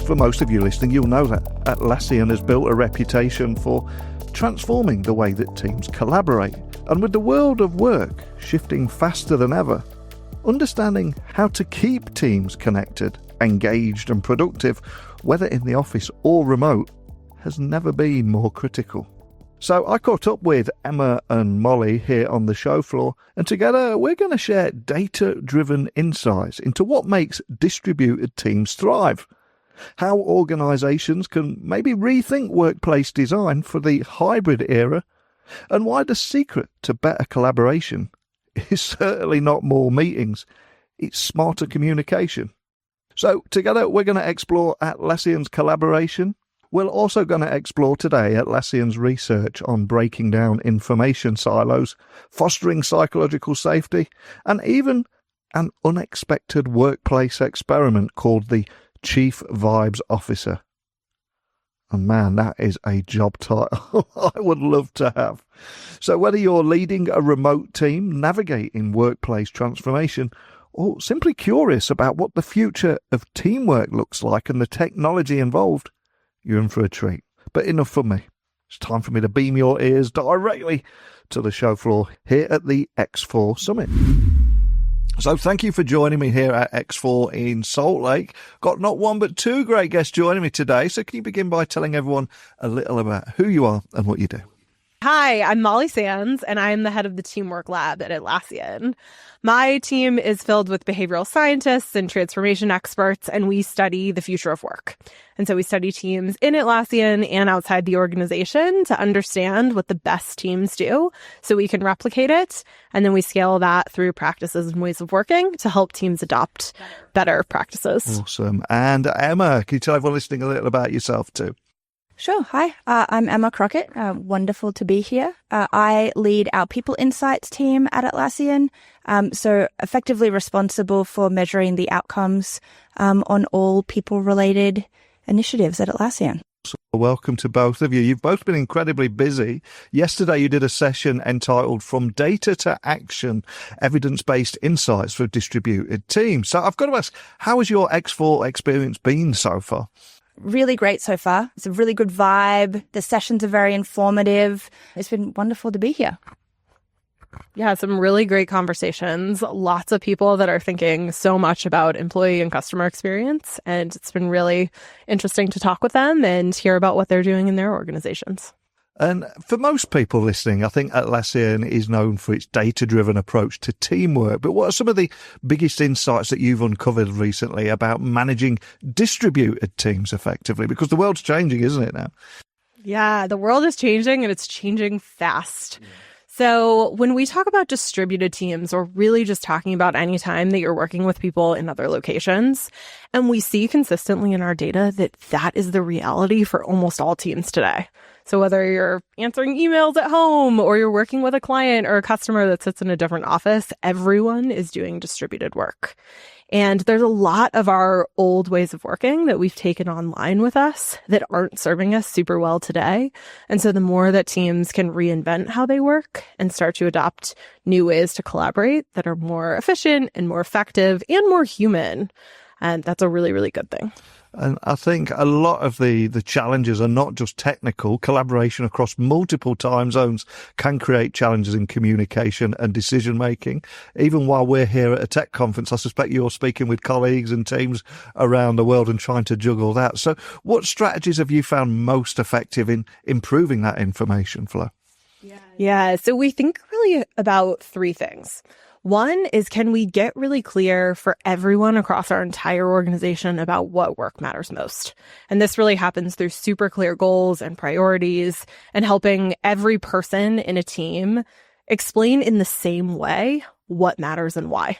for most of you listening, you'll know that Atlassian has built a reputation for transforming the way that teams collaborate. And with the world of work shifting faster than ever, understanding how to keep teams connected, engaged and productive, whether in the office or remote, has never been more critical. So I caught up with Emma and Molly here on the show floor, and together we're going to share data-driven insights into what makes distributed teams thrive, how organisations can maybe rethink workplace design for the hybrid era, and why the secret to better collaboration is certainly not more meetings, it's smarter communication. So together we're going to explore Atlassian's collaboration. We're also going to explore today Atlassian's research on breaking down information silos, fostering psychological safety, and even an unexpected workplace experiment called the Chief Vibes Officer. And man, that is a job title I would love to have. So whether you're leading a remote team, navigating workplace transformation, or simply curious about what the future of teamwork looks like and the technology involved, you're in for a treat. But enough from me. It's time for me to beam your ears directly to the show floor here at the X4 Summit. So thank you for joining me here at X4 in Salt Lake. Got not one but two great guests joining me today. So can you begin by telling everyone a little about who you are and what you do? Hi, I'm Molly Sands, and I'm the head of the Teamwork Lab at Atlassian. My team is filled with behavioral scientists and transformation experts, and we study the future of work. And so we study teams in Atlassian and outside the organization to understand what the best teams do so we can replicate it. And then we scale that through practices and ways of working to help teams adopt better practices. Awesome. And Emma, can you tell everyone listening a little about yourself too? Sure. Hi, I'm Emma Crockett. Wonderful to be here. I lead our People Insights team at Atlassian, so effectively responsible for measuring the outcomes on all people-related initiatives at Atlassian. So welcome to both of you. You've both been incredibly busy. Yesterday you did a session entitled From Data to Action, Evidence-Based Insights for Distributed Teams. So I've got to ask, how has your X4 experience been so far? Really great so far. It's a really good vibe. The sessions are very informative. It's been wonderful to be here. Yeah, some really great conversations. Lots of people that are thinking so much about employee and customer experience. And it's been really interesting to talk with them and hear about what they're doing in their organizations. And for most people listening, I think Atlassian is known for its data-driven approach to teamwork. But what are some of the biggest insights that you've uncovered recently about managing distributed teams effectively? Because the world's changing, isn't it now? Yeah, the world is changing and it's changing fast. Yeah. So when we talk about distributed teams, we're really just talking about any time that you're working with people in other locations. And we see consistently in our data that that is the reality for almost all teams today. So whether you're answering emails at home or you're working with a client or a customer that sits in a different office, everyone is doing distributed work. And there's a lot of our old ways of working that we've taken online with us that aren't serving us super well today. And so the more that teams can reinvent how they work and start to adopt new ways to collaborate that are more efficient and more effective and more human, and that's a really, really good thing. And I think a lot of the challenges are not just technical. Collaboration across multiple time zones can create challenges in communication and decision making. Even while we're here at a tech conference, I suspect you're speaking with colleagues and teams around the world and trying to juggle that. So what strategies have you found most effective in improving that information flow? Yeah, so we think really about three things. One is, can we get really clear for everyone across our entire organization about what work matters most? And this really happens through super clear goals and priorities and helping every person in a team explain in the same way what matters and why.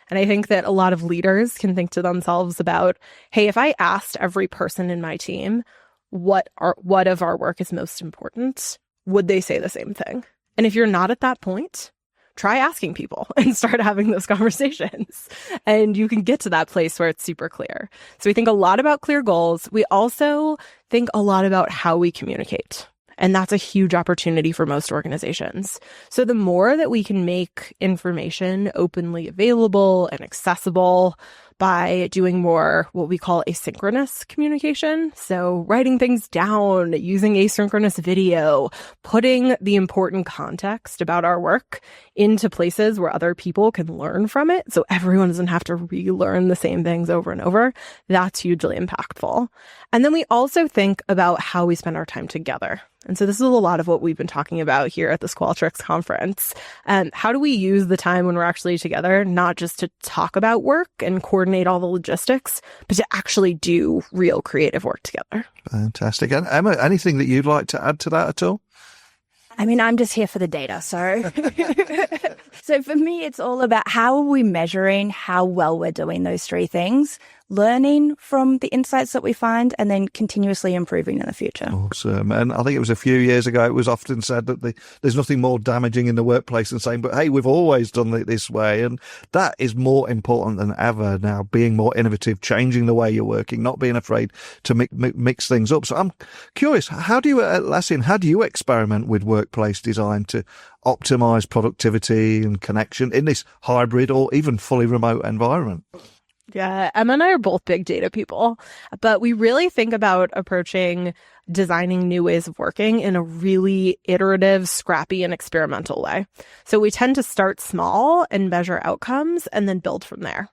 And I think that a lot of leaders can think to themselves about, hey, if I asked every person in my team what of our work is most important, would they say the same thing? And if you're not at that point, try asking people and start having those conversations. And you can get to that place where it's super clear. So we think a lot about clear goals. We also think a lot about how we communicate. And that's a huge opportunity for most organizations. So the more that we can make information openly available and accessible by doing more what we call asynchronous communication. So writing things down, using asynchronous video, putting the important context about our work into places where other people can learn from it. So everyone doesn't have to relearn the same things over and over. That's hugely impactful. And then we also think about how we spend our time together. And so this is a lot of what we've been talking about here at this Qualtrics conference. How do we use the time when we're actually together, not just to talk about work and coordinate all the logistics, but to actually do real creative work together? Fantastic. And Emma, anything that you'd like to add to that at all? I mean, I'm just here for the data. So for me, it's all about how are we measuring how well we're doing those three things, learning from the insights that we find, and then continuously improving in the future. Awesome. And I think it was a few years ago, it was often said that there's nothing more damaging in the workplace than saying, but hey, we've always done it this way. And that is more important than ever now, being more innovative, changing the way you're working, not being afraid to mix things up. So I'm curious, how do you experiment with workplace design to optimize productivity and connection in this hybrid or even fully remote environment? Yeah, Emma and I are both big data people, but we really think about approaching designing new ways of working in a really iterative, scrappy, and experimental way. So we tend to start small and measure outcomes and then build from there.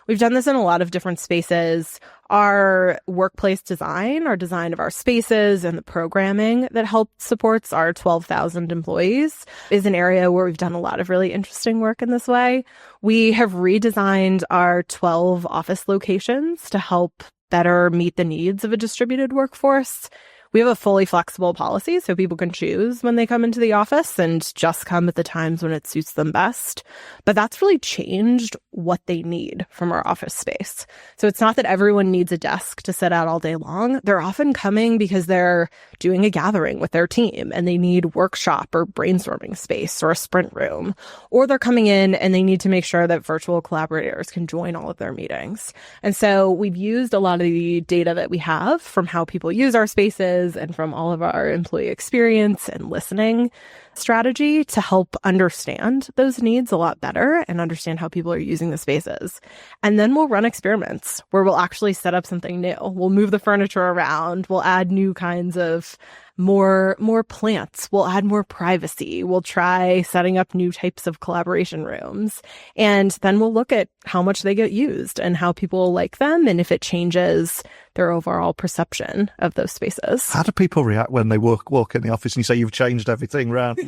We've done this in a lot of different spaces. Our workplace design, our design of our spaces and the programming that supports our 12,000 employees is an area where we've done a lot of really interesting work in this way. We have redesigned our 12 office locations to help better meet the needs of a distributed workforce. We have a fully flexible policy, so people can choose when they come into the office and just come at the times when it suits them best. But that's really changed what they need from our office space. So it's not that everyone needs a desk to sit at all day long. They're often coming because they're doing a gathering with their team and they need workshop or brainstorming space or a sprint room. Or they're coming in and they need to make sure that virtual collaborators can join all of their meetings. And so we've used a lot of the data that we have from how people use our spaces and from all of our employee experience and listening strategy to help understand those needs a lot better and understand how people are using the spaces. And then we'll run experiments where we'll actually set up something new. We'll move the furniture around. We'll add new kinds of more plants. We'll add more privacy. We'll try setting up new types of collaboration rooms. And then we'll look at how much they get used and how people like them and if it changes their overall perception of those spaces. How do people react when they walk in the office and you say you've changed everything around?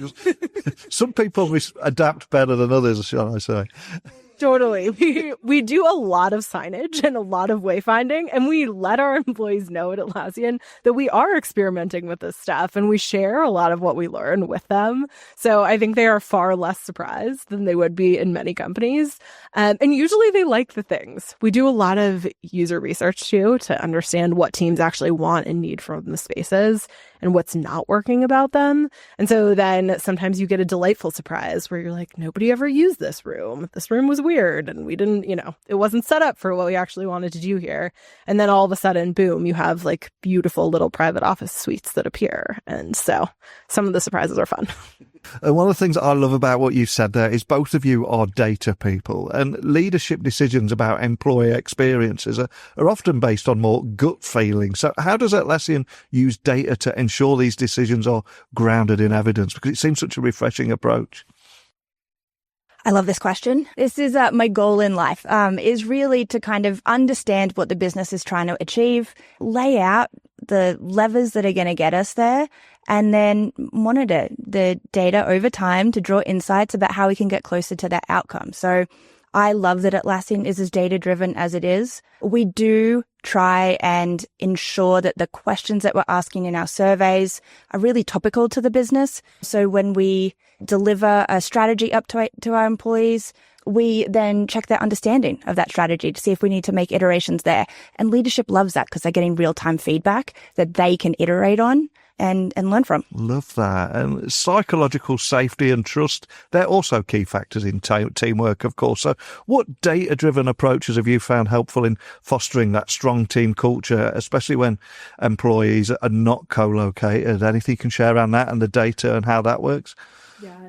Some people adapt better than others, shall I say. Totally. We do a lot of signage and a lot of wayfinding, and we let our employees know at Atlassian that we are experimenting with this stuff, and we share a lot of what we learn with them. So I think they are far less surprised than they would be in many companies. And usually they like the things. We do a lot of user research too to understand what teams actually want and need from the spaces and what's not working about them. And so then sometimes you get a delightful surprise where you're like, nobody ever used this room. This room was weird and we didn't, it wasn't set up for what we actually wanted to do here. And then all of a sudden, boom, you have like beautiful little private office suites that appear. And so some of the surprises are fun. And one of the things that I love about what you said there is both of you are data people, and leadership decisions about employee experiences are often based on more gut feelings. So how does Atlassian use data to ensure these decisions are grounded in evidence? Because it seems such a refreshing approach. I love this question. This is my goal in life, is really to kind of understand what the business is trying to achieve, lay out the levers that are going to get us there, and then monitor the data over time to draw insights about how we can get closer to that outcome. So I love that Atlassian is as data-driven as it is. We do try and ensure that the questions that we're asking in our surveys are really topical to the business. So when we deliver a strategy up to our employees, we then check their understanding of that strategy to see if we need to make iterations there. And leadership loves that because they're getting real-time feedback that they can iterate on. and learn from. Love that. And psychological safety and trust, they're also key factors in teamwork, of course. So what data-driven approaches have you found helpful in fostering that strong team culture, especially when employees are not co-located? Anything you can share around that and the data and how that works?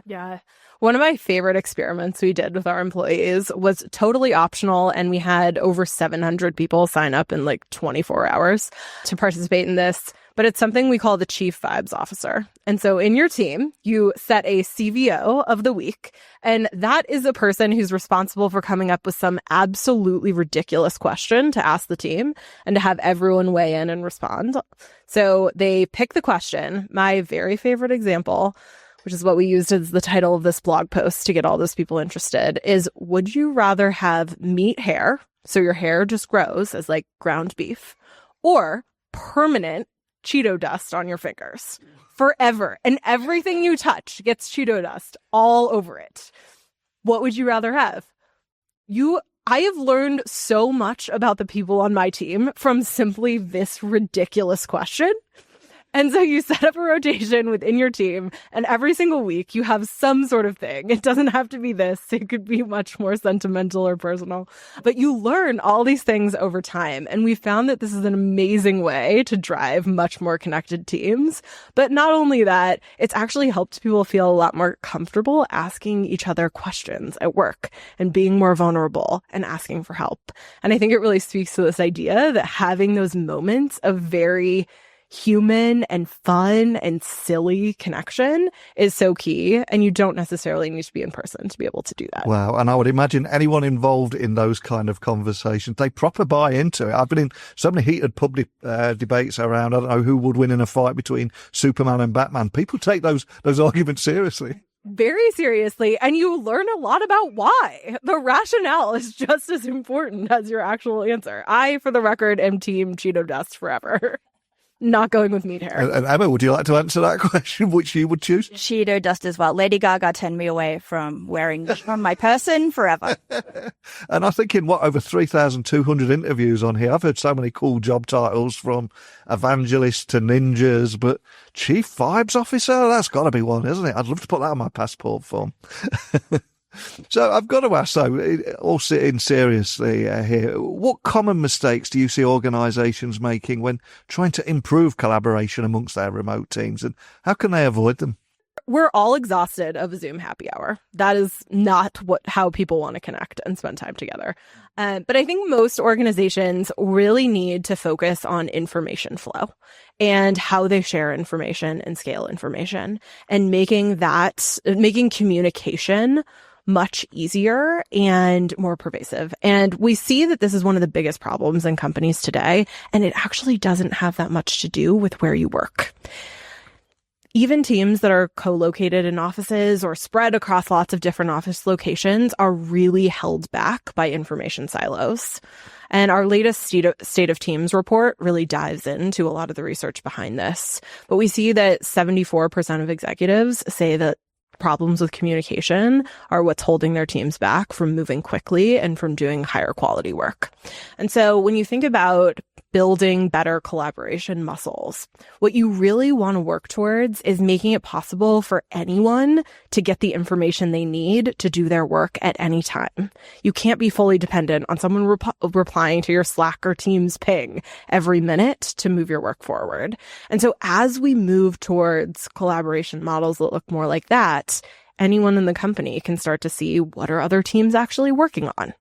Yeah. One of my favorite experiments we did with our employees was totally optional, and we had over 700 people sign up in like 24 hours to participate in this. But it's something we call the Chief Vibes Officer. And so in your team, you set a CVO of the week, and that is a person who's responsible for coming up with some absolutely ridiculous question to ask the team and to have everyone weigh in and respond. So they pick the question. My very favorite example, which is what we used as the title of this blog post to get all those people interested, is would you rather have meat hair, so your hair just grows as like ground beef, or permanent Cheeto dust on your fingers forever, and everything you touch gets Cheeto dust all over it? What would you rather have? I have learned so much about the people on my team from simply this ridiculous question. And so you set up a rotation within your team, and every single week you have some sort of thing. It doesn't have to be this. It could be much more sentimental or personal. But you learn all these things over time. And we found that this is an amazing way to drive much more connected teams. But not only that, it's actually helped people feel a lot more comfortable asking each other questions at work and being more vulnerable and asking for help. And I think it really speaks to this idea that having those moments of very human and fun and silly connection is so key, and you don't necessarily need to be in person to be able to do that. Wow. And I would imagine anyone involved in those kind of conversations, they proper buy into it. I've been in so many heated public debates around, I don't know who would win in a fight between Superman and Batman. People take those arguments seriously. Very seriously, and you learn a lot about why. The rationale is just as important as your actual answer. I, for the record, am team Cheeto dust forever. Not going with meat hair. And Emma, would you like to answer that question, which you would choose? Cheeto dust as well. Lady Gaga turned me away from wearing from my person forever. And I think in over 3,200 interviews on here, I've heard so many cool job titles from evangelists to ninjas, but Chief Vibes Officer, that's got to be one, isn't it? I'd love to put that on my passport form. So I've got to ask, though, all sitting seriously here, what common mistakes do you see organisations making when trying to improve collaboration amongst their remote teams, and how can they avoid them? We're all exhausted of a Zoom happy hour. That is not how people want to connect and spend time together. But I think most organizations really need to focus on information flow and how they share information and scale information, and making communication much easier and more pervasive. And we see that this is one of the biggest problems in companies today, and it actually doesn't have that much to do with where you work. Even teams that are co-located in offices or spread across lots of different office locations are really held back by information silos. And our latest State of Teams report really dives into a lot of the research behind this. But we see that 74% of executives say that problems with communication are what's holding their teams back from moving quickly and from doing higher quality work. And so when you think about building better collaboration muscles, what you really want to work towards is making it possible for anyone to get the information they need to do their work at any time. You can't be fully dependent on someone replying to your Slack or Teams ping every minute to move your work forward. And so as we move towards collaboration models that look more like that, anyone in the company can start to see what are other teams actually working on.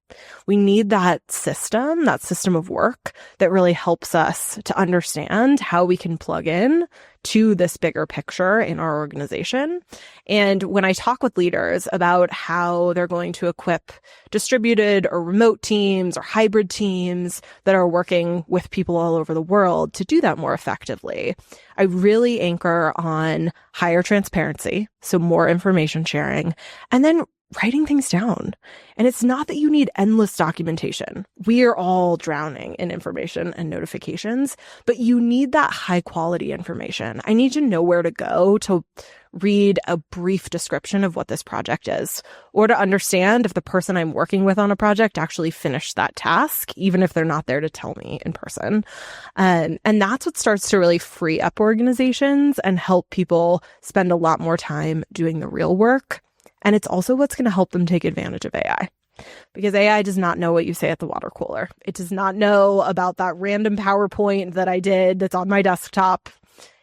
We need that system of work that really helps us to understand how we can plug in to this bigger picture in our organization. And when I talk with leaders about how they're going to equip distributed or remote teams or hybrid teams that are working with people all over the world to do that more effectively, I really anchor on higher transparency, so more information sharing, and then writing things down. And it's not that you need endless documentation. We are all drowning in information and notifications, but you need that high quality information. I need to know where to go to read a brief description of what this project is, or to understand if the person I'm working with on a project actually finished that task, even if they're not there to tell me in person. And that's what starts to really free up organizations and help people spend a lot more time doing the real work. And it's also what's going to help them take advantage of AI. Because AI does not know what you say at the water cooler. It does not know about that random PowerPoint that I did that's on my desktop.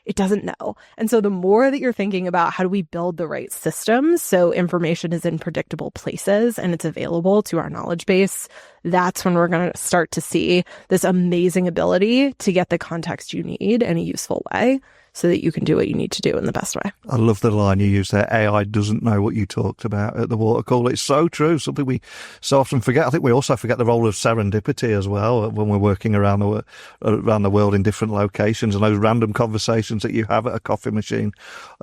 It doesn't know. And so the more that you're thinking about how do we build the right systems so information is in predictable places and it's available to our knowledge base, that's when we're going to start to see this amazing ability to get the context you need in a useful way so that you can do what you need to do in the best way. I love the line you used there. AI doesn't know what you talked about at the water cooler. It's so true. Something we so often forget. I think we also forget the role of serendipity as well when we're working around the world in different locations, and those random conversations that you have at a coffee machine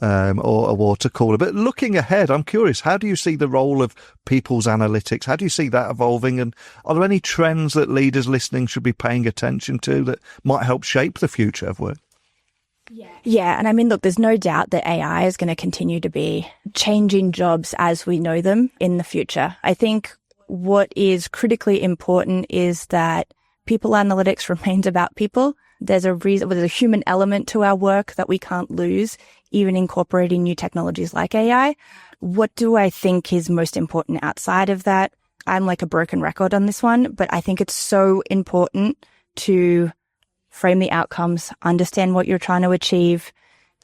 or a water cooler. But looking ahead, I'm curious, how do you see the role of people's analytics? How do you see that evolving? And are there any trends that leaders listening should be paying attention to that might help shape the future of work? Yeah. And I mean, look, there's no doubt that AI is going to continue to be changing jobs as we know them in the future. I think what is critically important is that people analytics remains about people. There's a reason, there's a human element to our work that we can't lose, even incorporating new technologies like AI. What do I think is most important outside of that? I'm like a broken record on this one, but I think it's so important to frame the outcomes, understand what you're trying to achieve,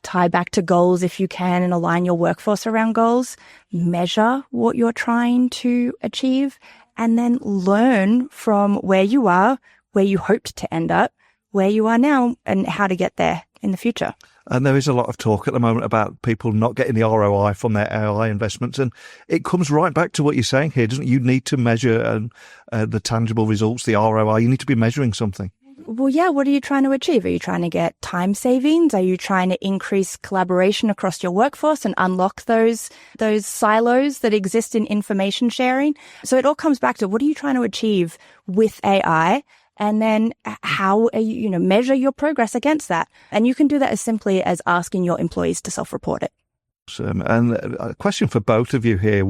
tie back to goals if you can and align your workforce around goals, measure what you're trying to achieve, and then learn from where you are, where you hoped to end up, where you are now, and how to get there in the future. And there is a lot of talk at the moment about people not getting the ROI from their AI investments. And it comes right back to what you're saying here, doesn't it? You need to measure the tangible results, the ROI. You need to be measuring something. Well, yeah, what are you trying to achieve? Are you trying to get time savings? Are you trying to increase collaboration across your workforce and unlock those silos that exist in information sharing? So it all comes back to what are you trying to achieve with AI? And then how are you, measure your progress against that? And you can do that as simply as asking your employees to self-report it. And a question for both of you here.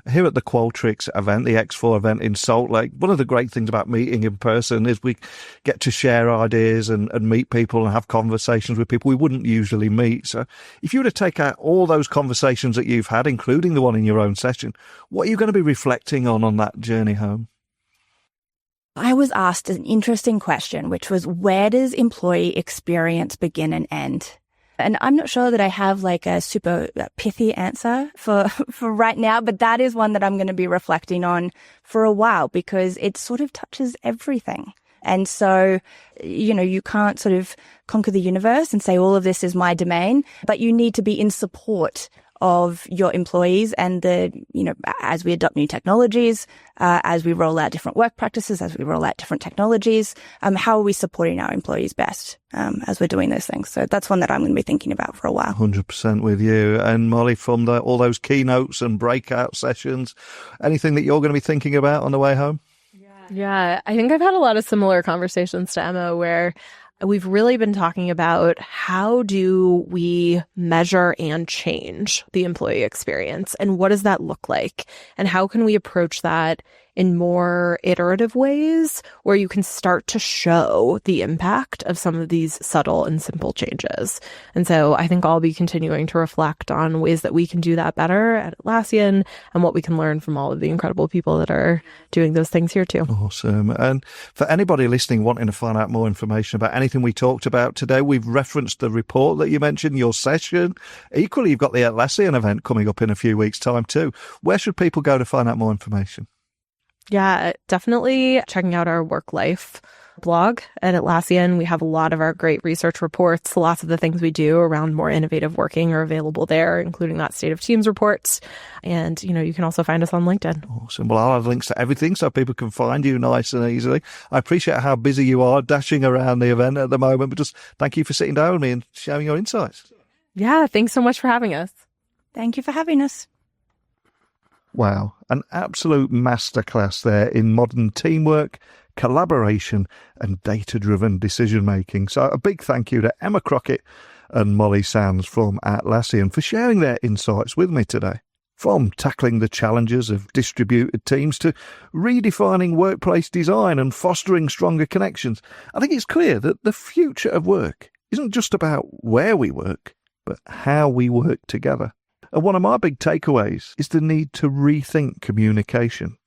Here at the Qualtrics event, the X4 event in Salt Lake, one of the great things about meeting in person is we get to share ideas and meet people and have conversations with people we wouldn't usually meet. So if you were to take out all those conversations that you've had, including the one in your own session, what are you going to be reflecting on that journey home? I was asked an interesting question, which was, where does employee experience begin and end? And I'm not sure that I have like a super pithy answer for right now, but that is one that I'm going to be reflecting on for a while because it sort of touches everything. And so, you can't sort of conquer the universe and say all of this is my domain, but you need to be in support of your employees and as we adopt new technologies, as we roll out different work practices, as we roll out different technologies, how are we supporting our employees best as we're doing those things? So that's one that I'm going to be thinking about for a while. 100% with you. And Molly, from all those keynotes and breakout sessions, anything that you're going to be thinking about on the way home? Yeah, I think I've had a lot of similar conversations to Emma where we've really been talking about how do we measure and change the employee experience and what does that look like and how can we approach that in more iterative ways where you can start to show the impact of some of these subtle and simple changes. And so I think I'll be continuing to reflect on ways that we can do that better at Atlassian and what we can learn from all of the incredible people that are doing those things here too. Awesome. And for anybody listening wanting to find out more information about anything we talked about today, we've referenced the report that you mentioned, your session. Equally, you've got the Atlassian event coming up in a few weeks' time too. Where should people go to find out more information? Yeah, definitely checking out our work life blog at Atlassian. We have a lot of our great research reports. Lots of the things we do around more innovative working are available there, including that State of Teams reports. And, you can also find us on LinkedIn. Awesome. Well, I'll have links to everything so people can find you nice and easily. I appreciate how busy you are dashing around the event at the moment, but just thank you for sitting down with me and sharing your insights. Yeah, thanks so much for having us. Thank you for having us. Wow, an absolute masterclass there in modern teamwork, collaboration and data-driven decision-making. So a big thank you to Emma Crockett and Molly Sands from Atlassian for sharing their insights with me today. From tackling the challenges of distributed teams to redefining workplace design and fostering stronger connections, I think it's clear that the future of work isn't just about where we work, but how we work together. And one of my big takeaways is the need to rethink communication,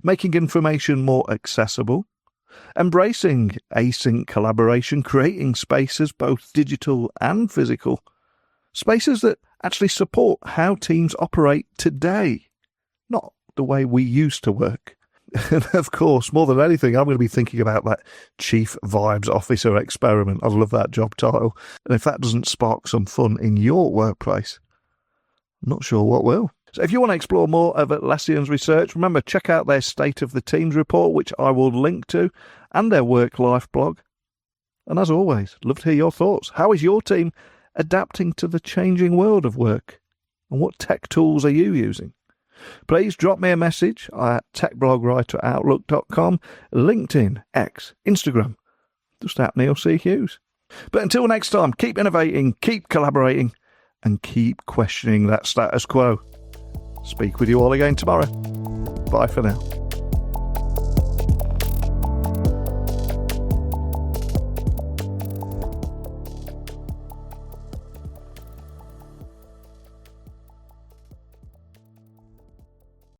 making information more accessible, embracing async collaboration, creating spaces, both digital and physical, spaces that actually support how teams operate today, not the way we used to work. And of course, more than anything, I'm going to be thinking about that Chief Vibes Officer experiment. I love that job title. And if that doesn't spark some fun in your workplace, I'm not sure what will. So if you want to explore more of Atlassian's research, remember, check out their State of the Teams report, which I will link to, and their work-life blog. And as always, love to hear your thoughts. How is your team adapting to the changing world of work? And what tech tools are you using? Please drop me a message at techblogwriteroutlook.com, LinkedIn, X, Instagram, just at Neil C. Hughes. But until next time, keep innovating, keep collaborating, and keep questioning that status quo. Speak with you all again tomorrow. Bye for now.